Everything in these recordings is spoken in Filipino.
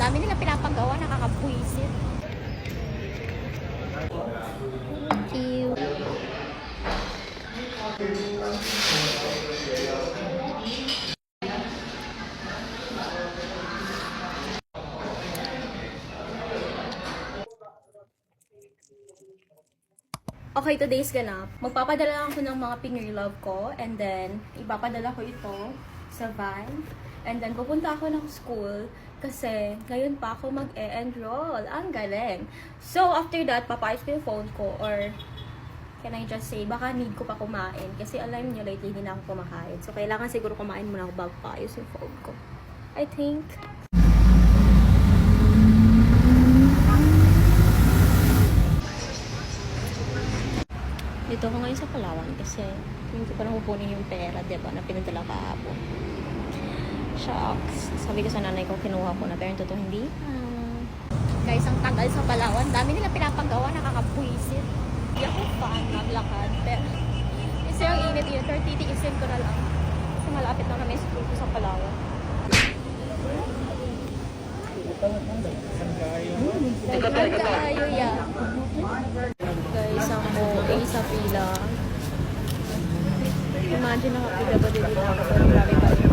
dami nila pinapagawa, nakakabwisit. Thank you. Okay, today's ganap. Magpapadala ako ng mga Pinoy love ko and then ipapadala ko ito sa van. And then pupunta ako ng school kasi ngayon pa ako mag-e-enroll. Ang galing. So after that, papayos ko yung phone ko or can I just say, baka need ko pa kumain kasi alam niyo lately hindi na ako kumakain. So kailangan siguro kumain muna ako bago paayos yung phone ko. I think. Dito ako ngayon sa Palawan kasi hindi ko na kukunin yung pera, diba, na pinadala kahapon. Shucks. Sabi ko sa nanay ko, kinuha ko na, pero yung totoo hindi. Guys, ang tagal sa Palawan, dami nila pinapagawa, nakakabwisit. Hindi ako fan maglakad, pero kasi ang init yun, pero titiisin ko na lang. Kasi malapit na kami school ko sa Palawan. Nagkaayo yan. Guys, ang OA sa pila. Imagine nakapila ba din ako pero grabe pa rin.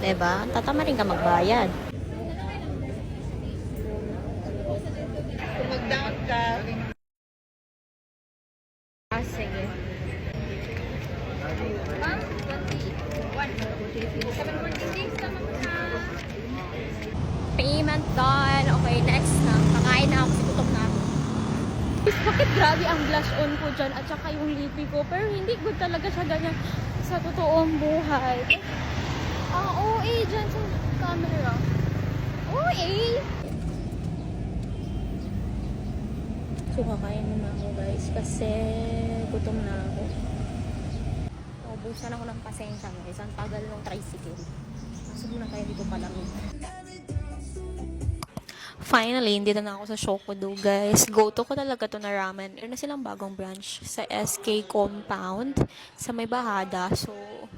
Diba? Tatama rin ka magbayad. Kung mag-down ka, Sige. Payment done. Okay, next na. Kakain na ako. Gutom na ako. Bakit grabe ang blush on ko dyan at saka yung lippy ko. Pero hindi good talaga siya ganyan sa totoong buhay. Ang OA dyan sa camera. OA! So, kakain naman ako guys kasi gutom na ako. Ubusan ako ng pasensya guys. Ang tagal ng tricycle. Siguro na tayo dito palamig. Finally, hindi na ako sa Shokodo, guys. Go-to ko talaga to na ramen. Meron na silang bagong branch sa SK Compound sa May Bahada. So,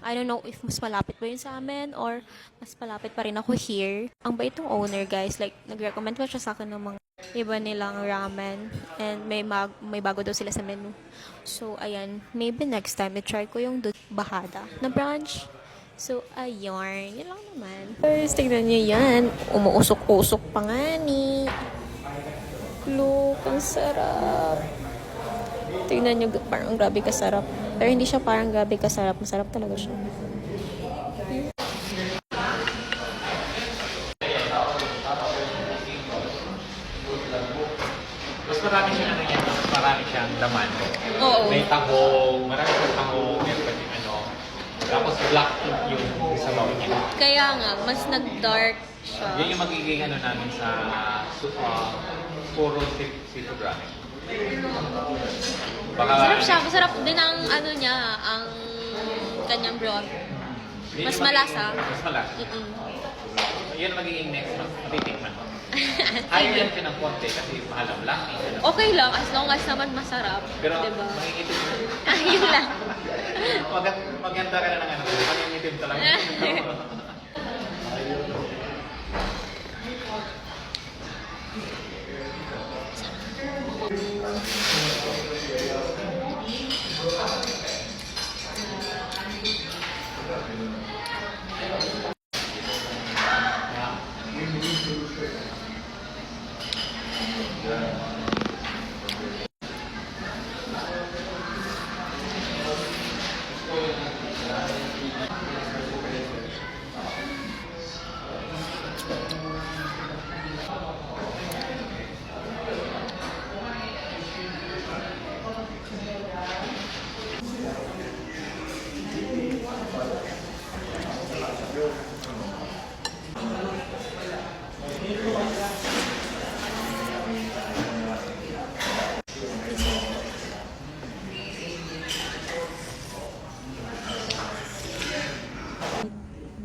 I don't know if mas malapit ba yun sa amin or mas malapit pa rin ako here. Ang bait ng owner, guys. Like, nag-recommend pa siya sa akin ng mga iba nilang ramen. And may bago daw sila sa menu. So, ayan. Maybe next time, i-try ko yung Bahada na branch. So, ayun. Yun lang naman. Guys, tignan nyo yan. Umuusok-usok pa nga ni. Look, ang sarap. Tignan nyo, parang grabe kasarap. Pero hindi siya parang grabe kasarap. Masarap talaga siya. Mas marami siyang ano yan, mas marami siyang laman. Oo. May tahong, marami siyang tahong, meron pa din ano. Tapos black yung sabaw niya. Kaya nga, mas nag-dark siya. Yan yung magiging ano namin sa puro seafood ramen. Baka, Masarap siya. Masarap din ang ano niya, ang kanyang broth. Mas malasa. Mas malasa. Yan ang magiging next month. Matitikman mo. Ayaw yan siya ng konti kasi mahal ang black. Okay lang, as long as naman masarap. Pero diba? mangingitim na. Ayun lang. Maganda ka na ng ano. Mangingitim talaga.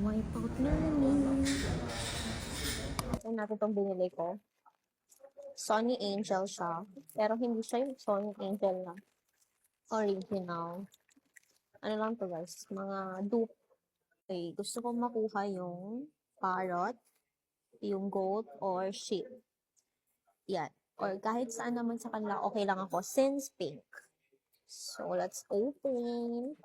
Wipe out namin. Ito natin itong binili ko. Sony Angel siya. Pero hindi siya yung Sony Angel na original. Ano lang to guys, mga dupe. Okay, gusto kong makuha yung parrot, yung goat, or sheep. Yan. Or kahit saan naman sa kanila, okay lang ako since pink. So, let's open.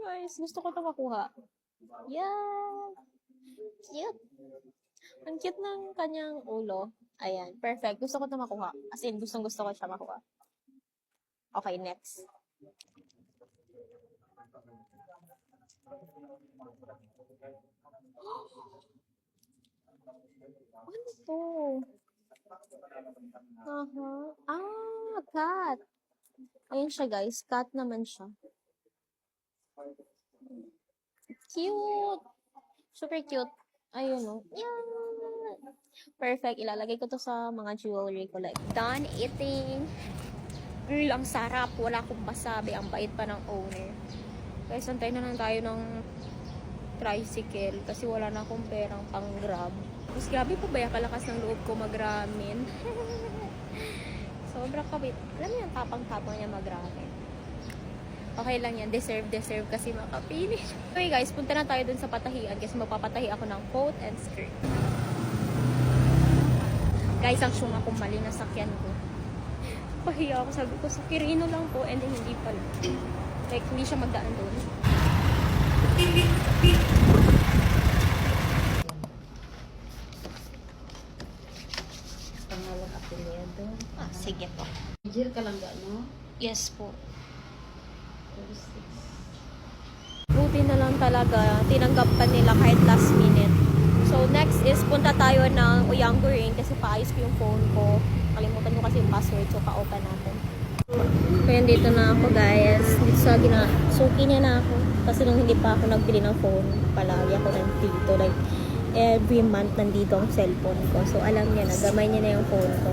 Guys, gusto ko ito makuha. Yeah! Cute! Ang cute ng kanyang ulo. Ayan, perfect. Gusto ko ito makuha. As in, gusto ko siya makuha. Okay, next. Ano to? Cat. Ayan siya, guys. Cat naman siya. Cute! Super cute. Ayun, oh. Yan! Perfect. Ilalagay ko to sa mga jewelry ko. Like, done eating. Girl, ang sarap. Wala akong masabi. Ang bait pa ng owner. Guys, antay na lang tayo ng tricycle kasi wala na akong perang pang grab. Mas grabe pa ba yung kalakas ng loob ko mag-ramen? Sobrang kabit. Alam mo yung tapang-tapang niya mag-ramen. Okay lang yan. Deserve kasi makapili. Okay guys, punta na tayo dun sa patahian kasi magpapatahi ako ng coat and skirt. Guys, ang syung akong mali na sakyan ko. Pahiya ako. Sabi ko, sa Quirino lang po and then hindi pala. Like, hindi siya magdaan doon. Pangalan apelyado. Sige po. Jir ka lang no? Yes po. 36. Buti na lang talaga. Tinanggap pa nila kahit last minute. So, next is punta tayo ng Uyanggurin kasi paayos ko yung phone ko. Kalimutan ko kasi yung password so pa-open natin. Kaya dito na ako guys. Dito sa suki niya na ako. Kasi nung hindi pa ako nagbili ng phone, palagi ako nandito. Like, every month nandito ang cellphone ko. So, alam niya na. Gamay niya na yung phone ko.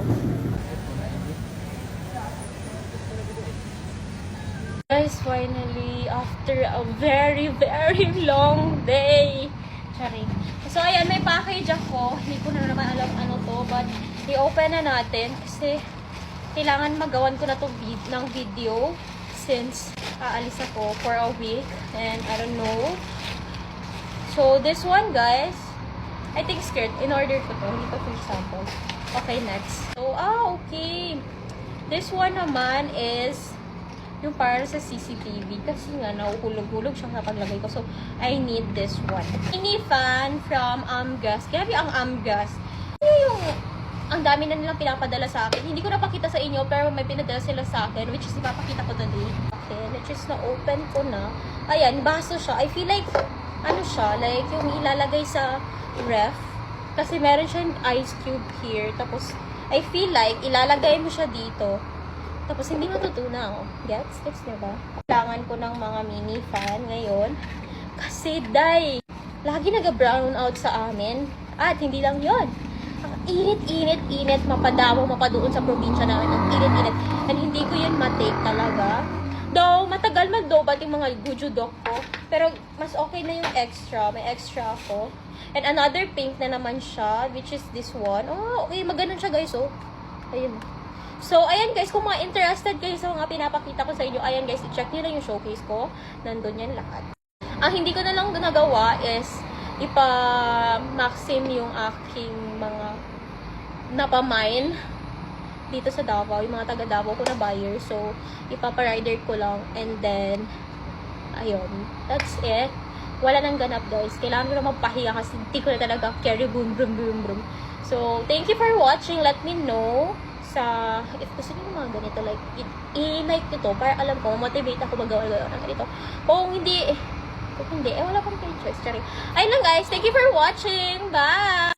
Guys, finally, after a very, very long day. Sorry. So, ayan, may package ako. Hindi ko na naman alam ano to. But, i-open na natin. Kasi, kailangan magawan ko na to ng video. Since, aalis ako for a week. And, I don't know. So, this one, guys. I think skirt. In-order ko to. Hindi to for example. Okay, next. So, okay. This one naman is yung para sa CCTV kasi nga nauhulog-hulog siya sa paglagay ko. So, I need this one. Mini fan from Amgas. Grabe ang Amgas. Ano yung ang dami na nilang pinapadala sa akin. Hindi ko napakita sa inyo pero may pinadala sila sa akin which is ipapakita ko today. Okay, which is na-open ko na. Ayan, baso siya. I feel like, ano siya, like yung ilalagay sa ref. Kasi meron siyang ice cube here. Tapos, I feel like ilalagay mo siya dito. Tapos, hindi matutunaw. Gets? Gets nyo ba? Kailangan ko ng mga mini fan ngayon. Kasi, lagi nag-brown out sa amin. At, hindi lang yon. Ang init, mapadaw, mapadoon sa probinsya namin. Ang init. And, hindi ko yun matake talaga. Though, matagal mag-dobat yung mga gujudok ko. Pero, mas okay na yung extra. May extra ako. And, another pink na naman siya, which is this one. Oh, okay. Maganon siya, guys, oh. Ayun. So, ayan guys, kung mga interested kayo sa mga pinapakita ko sa inyo, ayan guys, i-check nyo lang yung showcase ko. Nandun yan lahat. Ang hindi ko na lang nagawa is ipa-maxim yung aking mga napamine dito sa Davao, yung mga taga Davao ko na buyer. So, ipapa-rider ko lang and then, ayun, that's it. Wala nang ganap guys. Kailangan ko na magpahiya kasi hindi ko na talaga carry boom. So, thank you for watching. Let me know sa, if gusto niyo mga ganito, like, i-like nito para alam ko, motivate ako magawa-gawa ng ganito. Kung hindi, wala pang choice. Ayun lang guys, thank you for watching. Bye!